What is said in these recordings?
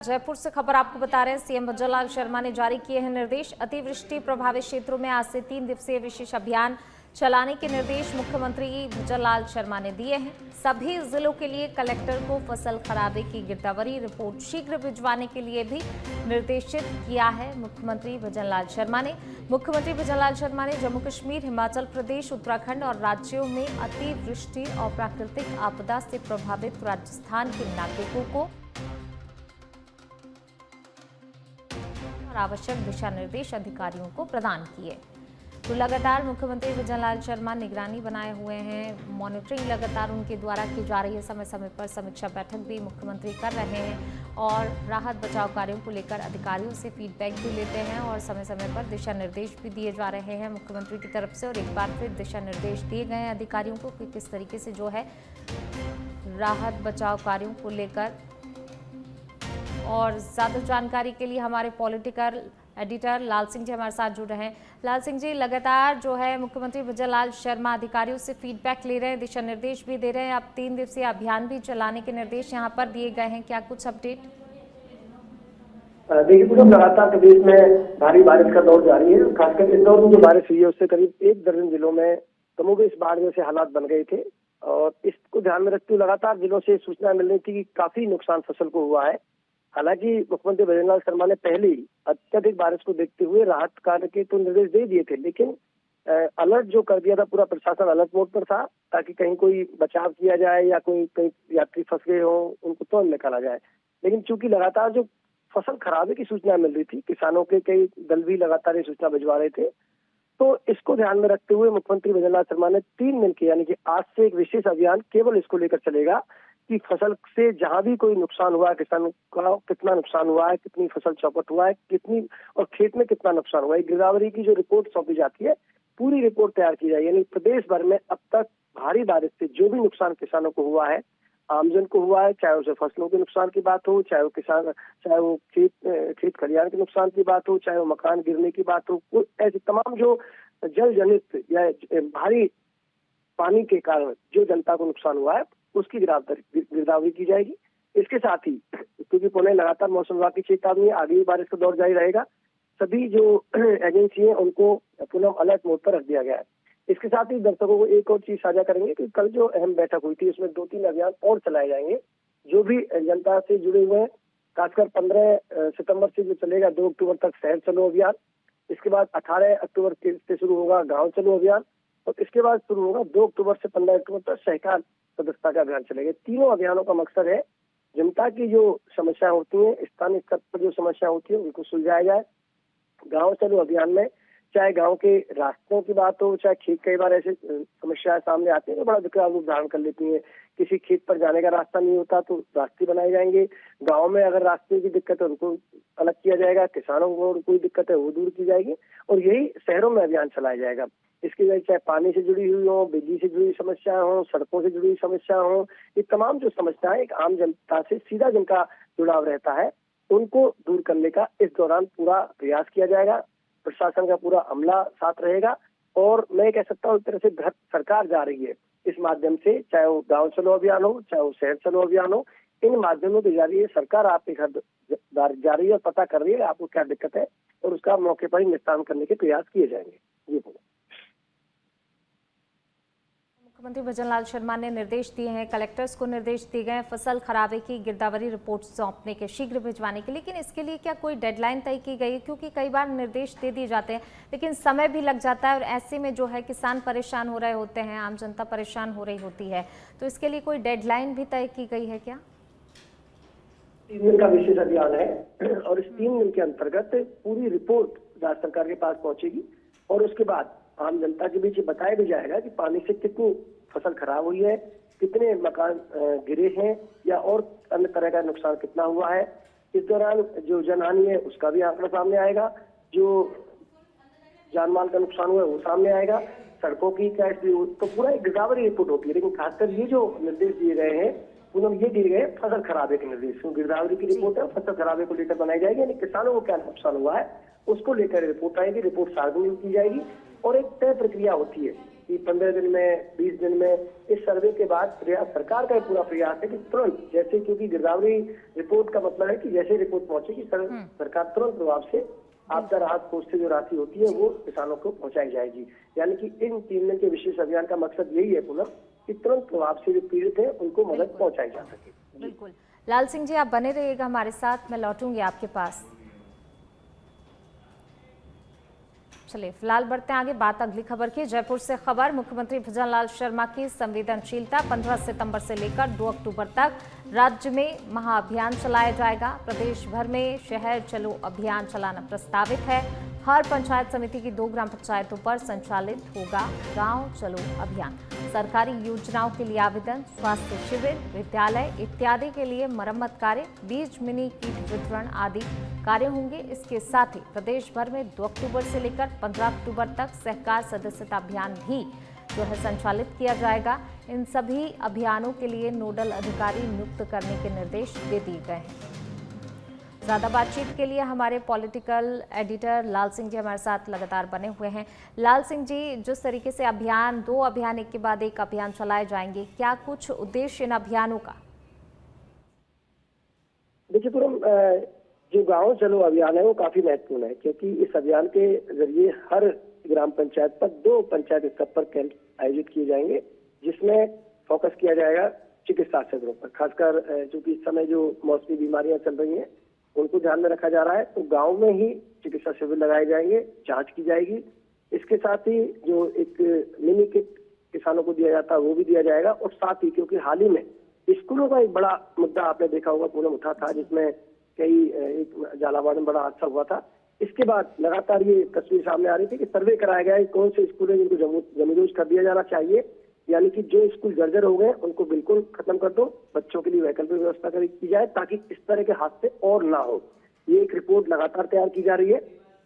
जयपुर से खबर आपको बता रहे हैं, सीएम भजनलाल शर्मा ने जारी किए हैं निर्देश। अतिवृष्टि प्रभावित क्षेत्रों में आज से 3 दिवसीय विशेष अभियान चलाने के निर्देश मुख्यमंत्री भजनलाल शर्मा ने दिए हैं। सभी जिलों के लिए कलेक्टर को फसल खराबे की गिरदावरी रिपोर्ट शीघ्र भिजवाने के लिए भी निर्देशित किया है मुख्यमंत्री भजनलाल शर्मा ने। मुख्यमंत्री भजनलाल शर्मा ने जम्मू कश्मीर, हिमाचल प्रदेश, उत्तराखंड और राज्यों में अतिवृष्टि और प्राकृतिक आपदा से प्रभावित राजस्थान के नागरिकों को और आवश्यक दिशा निर्देश अधिकारियों को प्रदान किए। तो लगातार मुख्यमंत्री भजनलाल शर्मा निगरानी बनाए हुए हैं, मॉनिटरिंग लगातार उनके द्वारा की जा रही है। समय समय पर समीक्षा बैठक भी मुख्यमंत्री कर रहे हैं और राहत बचाव कार्यों को लेकर अधिकारियों से फीडबैक भी लेते हैं और समय समय पर दिशा निर्देश भी दिए जा रहे हैं मुख्यमंत्री की तरफ से। और एक बार फिर दिशा निर्देश दिए गए हैं अधिकारियों को कि किस तरीके से जो है राहत बचाव कार्यों को लेकर। और ज्यादा जानकारी के लिए हमारे पॉलिटिकल एडिटर लाल सिंह जी हमारे साथ जुड़ रहे हैं। लाल सिंह जी, लगातार जो है मुख्यमंत्री भजनलाल शर्मा अधिकारियों से फीडबैक ले रहे हैं, दिशा निर्देश भी दे रहे हैं। अब 3 दिवसीय अभियान भी चलाने के निर्देश यहां पर दिए गए हैं, क्या कुछ अपडेट? देखिए पूनम, लगातार प्रदेश में भारी बारिश का दौर जारी है। खासकर इस दौर में जो बारिश हुई है उससे करीब 1 दर्जन जिलों में कमोबेश बाढ़ जैसे हालात बन गए थे और इसको ध्यान में रखते हुए लगातार जिलों से सूचना मिल रही थी कि काफी नुकसान फसल को हुआ है। हालांकि मुख्यमंत्री भजनलाल शर्मा ने पहले ही अत्यधिक बारिश को देखते हुए राहत कार्य के तो निर्देश दे दिए थे, लेकिन अलर्ट जो कर दिया था, पूरा प्रशासन अलर्ट मोड पर था ताकि कहीं कोई बचाव किया जाए या कोई कहीं यात्री फंस गए हो उनको तो निकाला जाए। लेकिन चूंकि लगातार जो फसल खराबे की सूचना मिल रही थी, किसानों के कई दल भी लगातार ये सूचना भिजवा रहे थे, तो इसको ध्यान में रखते हुए मुख्यमंत्री भजनलाल शर्मा ने 3 दिन के यानी कि आज से एक विशेष अभियान केवल इसको लेकर चलेगा कि फसल से जहां भी कोई नुकसान हुआ है, किसानों का कितना नुकसान हुआ है, कितनी फसल चौपट हुआ है, कितनी और खेत में कितना नुकसान हुआ है, गिरदावरी की जो रिपोर्ट सौंपी जाती है पूरी रिपोर्ट तैयार की जाए। यानी प्रदेश भर में अब तक भारी बारिश से जो भी नुकसान किसानों को हुआ है, आमजन को हुआ है, चाहे उसे फसलों के नुकसान की बात हो, चाहे वो खेत खलिहान के नुकसान की बात हो, चाहे वो मकान गिरने की बात हो, ऐसे तमाम जो जल जनित या भारी पानी के कारण जो जनता को नुकसान हुआ है उसकी गिरदावरी की जाएगी। इसके साथ ही क्योंकि पुणे लगातार मौसम विभाग की चेतावनी है, आगे भी बारिश का दौर जारी रहेगा, सभी जो एजेंसी है उनको पुनः अलर्ट मोड पर रख दिया गया है। इसके साथ ही दर्शकों को एक और चीज साझा करेंगे कि कल जो अहम बैठक हुई थी उसमें 2-3 अभियान और चलाए जाएंगे जो भी जनता से जुड़े हुए हैं। खासकर 15 सितंबर से जो चलेगा 2 अक्टूबर तक शहर चलो अभियान, इसके बाद 18 अक्टूबर से शुरू होगा गाँव चलो अभियान और इसके बाद शुरू होगा 2 अक्टूबर से 15 अक्टूबर तक सहकार सदस्यता का अभियान चलेगा। तीनों अभियानों का मकसद है जनता की जो समस्या होती है, स्थानीय स्तर पर जो समस्या होती है उनको सुलझाया जाए। गांव चलो अभियान में चाहे गांव के रास्तों की बात हो, चाहे खेत, कई बार ऐसे समस्याएं सामने आती है तो बड़ा विकराल रूप धारण कर लेती है। किसी खेत पर जाने का रास्ता नहीं होता तो रास्ते बनाए जाएंगे। गांव में अगर रास्ते की दिक्कत है उनको अलग किया जाएगा, किसानों को कोई दिक्कत है वो दूर की जाएगी और यही शहरों में अभियान चलाया जाएगा। इसकी वजह चाहे पानी से जुड़ी हुई हो, बिजली से जुड़ी समस्या हो, सड़कों से जुड़ी समस्या हो, ये तमाम जो समस्याएं एक आम जनता से सीधा जिनका जुड़ाव रहता है उनको दूर करने का इस दौरान पूरा प्रयास किया जाएगा। प्रशासन का पूरा अमला साथ रहेगा और मैं कह सकता हूँ एक तरह से घर सरकार जा रही है इस माध्यम से, चाहे वो गाँव चलो अभियान हो, चाहे वो शहर चलो अभियान हो, इन माध्यमों से जा रही है सरकार, आपके घर जा रही है और पता कर रही है आपको क्या दिक्कत है और उसका मौके पर ही निस्तारण करने के प्रयास किए जाएंगे। जी मुख्यमंत्री भजनलाल शर्मा ने निर्देश दिए हैं, कलेक्टर्स को निर्देश दिए गए हैं फसल खराबे की गिरदावरी रिपोर्ट सौंपने के शीघ्र भिजवाने के। लेकिन इसके लिए क्या कोई डेडलाइन तय की गई है? क्योंकि कई बार निर्देश दे दिए जाते हैं लेकिन समय भी लग जाता है और ऐसे में जो है किसान परेशान हो रहे होते हैं, आम जनता परेशान हो रही होती है, तो इसके लिए कोई डेडलाइन भी तय की गई है क्या? 3 दिन का विशेष अभियान है और इस 3 दिन के अंतर्गत पूरी रिपोर्ट राज्य सरकार के पास पहुंचेगी और उसके बाद आम जनता के बीच बताया भी जाएगा कि पानी से कितनी फसल खराब हुई है, कितने मकान गिरे हैं या और अन्य तरह का नुकसान कितना हुआ है। इस दौरान जो जनहानि है उसका भी आंकड़ा सामने आएगा, जो जान माल का नुकसान हुआ है वो सामने आएगा, सड़कों की क्या स्थिति, तो पूरा एक गिरदावरी रिपोर्ट होती है। लेकिन खासकर ये जो निर्देश दिए गए हैं पूनम, ये दिए गए फसल खराबे के निर्देश, गिरदावरी की रिपोर्ट है फसल खराबे को लेकर बनाई जाएगी, यानी किसानों को क्या नुकसान हुआ है उसको लेकर रिपोर्ट आएगी, रिपोर्ट सार्वजनिक की जाएगी और एक तय प्रक्रिया होती है कि 15 दिन में, 20 दिन में, इस सर्वे के बाद प्रयास, सरकार का पूरा प्रयास है कि तुरंत, जैसे क्योंकि गिरदावरी रिपोर्ट का मतलब है कि जैसे रिपोर्ट पहुंचेगी सरकार तुरंत प्रभाव से आपदा राहत कोष से जो राशि होती है वो किसानों को पहुंचाई जाएगी। यानी कि इन 3 दिन के विशेष अभियान का मकसद यही है पूनम कि तुरंत प्रभाव से जो पीड़ित है उनको मदद पहुंचाई जा सके। बिल्कुल। लाल सिंह जी, आप बने रहिएगा हमारे साथ, मैं लौटूंगी आपके पास। चलिए फिलहाल बढ़ते हैं आगे, बात अगली खबर की। जयपुर से खबर, मुख्यमंत्री भजनलाल शर्मा की संवेदनशीलता, 15 सितंबर से लेकर 2 अक्टूबर तक राज्य में महाअभियान चलाया जाएगा। प्रदेश भर में शहर चलो अभियान चलाना प्रस्तावित है। हर पंचायत समिति की 2 ग्राम पंचायतों पर संचालित होगा गांव चलो अभियान। सरकारी योजनाओं के लिए आवेदन, स्वास्थ्य शिविर, विद्यालय इत्यादि के लिए मरम्मत कार्य, बीज, मिनी कीट वितरण आदि कार्य होंगे। इसके साथ ही प्रदेश भर में 2 अक्टूबर से लेकर 15 अक्टूबर तक सहकार सदस्यता अभियान भी जो है संचालित किया जाएगा। इन सभी अभियानों के लिए नोडल अधिकारी नियुक्त करने के निर्देश दे दिए गए हैं। ज्यादा बातचीत के लिए हमारे पॉलिटिकल एडिटर लाल सिंह जी हमारे साथ लगातार बने हुए हैं। लाल सिंह जी, जिस तरीके से अभियान, 2 अभियान एक के बाद एक अभियान चलाए जाएंगे, क्या कुछ उद्देश्य इन अभियानों का? देखिए पूनम, जो गांव चलो अभियान है वो काफी महत्वपूर्ण है, क्योंकि इस अभियान के जरिए हर ग्राम पंचायत पर 2 पंचायत स्तर पर कैंप आयोजित किए जाएंगे, जिसमें फोकस किया जाएगा चिकित्सा शिविरों पर। खासकर चूंकि इस समय जो मौसमी बीमारियां चल रही हैं उनको ध्यान में रखा जा रहा है, तो गांव में ही चिकित्सा शिविर लगाए जाएंगे, जांच की जाएगी। इसके साथ ही जो एक मिनी किट किसानों को दिया जाता है वो भी दिया जाएगा। और साथ ही क्योंकि हाल ही में स्कूलों का एक बड़ा मुद्दा आपने देखा होगा पूनम उठा था, जिसमें कई एक झालावाड़ में बड़ा हादसा हुआ था। इसके बाद लगातार ये तस्वीर सामने आ रही थी कि सर्वे कराया गया है कौन से स्कूल है जिनको जमींदोज कर दिया जाना चाहिए, यानी कि जो स्कूल जर्जर हो गए उनको बिल्कुल खत्म कर दो, बच्चों के लिए वैकल्पिक व्यवस्था की जाए ताकि इस तरह के हादसे और ना हो। ये एक रिपोर्ट लगातार तैयार की जा रही है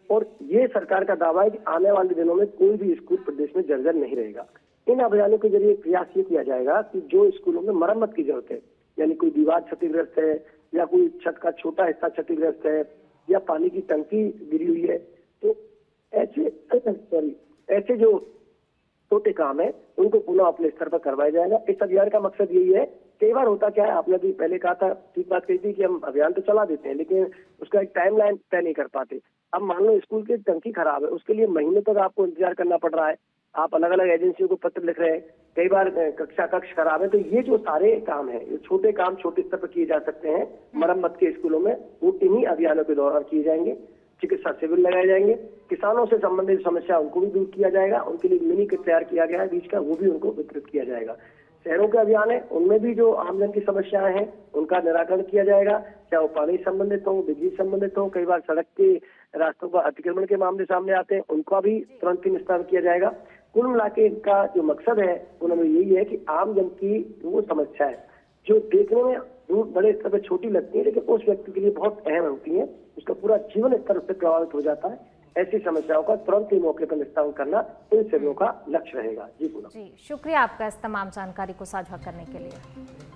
और ये सरकार का दावा है कि आने वाले दिनों में कोई भी स्कूल प्रदेश में जर्जर नहीं रहेगा। इन अभियानों के जरिए प्रयास ये किया जाएगा कि जो स्कूलों में मरम्मत की जरूरत है, यानी कोई दीवार क्षतिग्रस्त है या कोई छत का छोटा हिस्सा क्षतिग्रस्त है या पानी की टंकी गिरी हुई है, तो ऐसे जो छोटे काम है उनको पुनः अपने स्तर पर करवाया जाएगा। इस अभियान का मकसद यही है। कई बार होता क्या है, आपने भी पहले कहा था, ठीक बात कही थी कि हम अभियान तो चला देते हैं लेकिन उसका एक टाइमलाइन तय नहीं कर पाते। अब मान लो स्कूल की टंकी खराब है, उसके लिए महीने तक आपको इंतजार करना पड़ रहा है, आप अलग अलग एजेंसियों को पत्र लिख रहे हैं, कई बार कक्षा कक्ष खराब है। तो ये जो सारे काम है, ये छोटे काम छोटे स्तर पर किए जा सकते हैं मरम्मत के स्कूलों में, वो इन्हीं अभियानों के दौरान किए जाएंगे। चिकित्सा शिविर लगाए जाएंगे, किसानों से संबंधित समस्या उनको भी दूर किया जाएगा, उनके लिए मिनी किट तैयार किया गया है बीज का, वो भी उनको वितरित किया जाएगा। शहरों के अभियान है, उनमें भी जो आमजन की समस्याएं हैं उनका निराकरण किया जाएगा, चाहे वो पानी संबंधित हो, बिजली संबंधित हो, कई बार सड़क के रास्तों पर अतिक्रमण के मामले सामने आते हैं, उनका भी तुरंत निस्तारण किया जाएगा। कुल मिला के इनका जो मकसद है उनमें यही है कि आमजन की वो समस्या है जो देखने में दूर बड़े स्तर पर छोटी लगती है लेकिन उस व्यक्ति के लिए बहुत अहम होती है, उसका पूरा जीवन स्तर उससे प्रभावित हो जाता है, ऐसी समस्याओं का तुरंत ही मौके पर निस्तारण करना इन शिविरों का लक्ष्य रहेगा। जी पूनम। जी, शुक्रिया आपका इस तमाम जानकारी को साझा करने के लिए।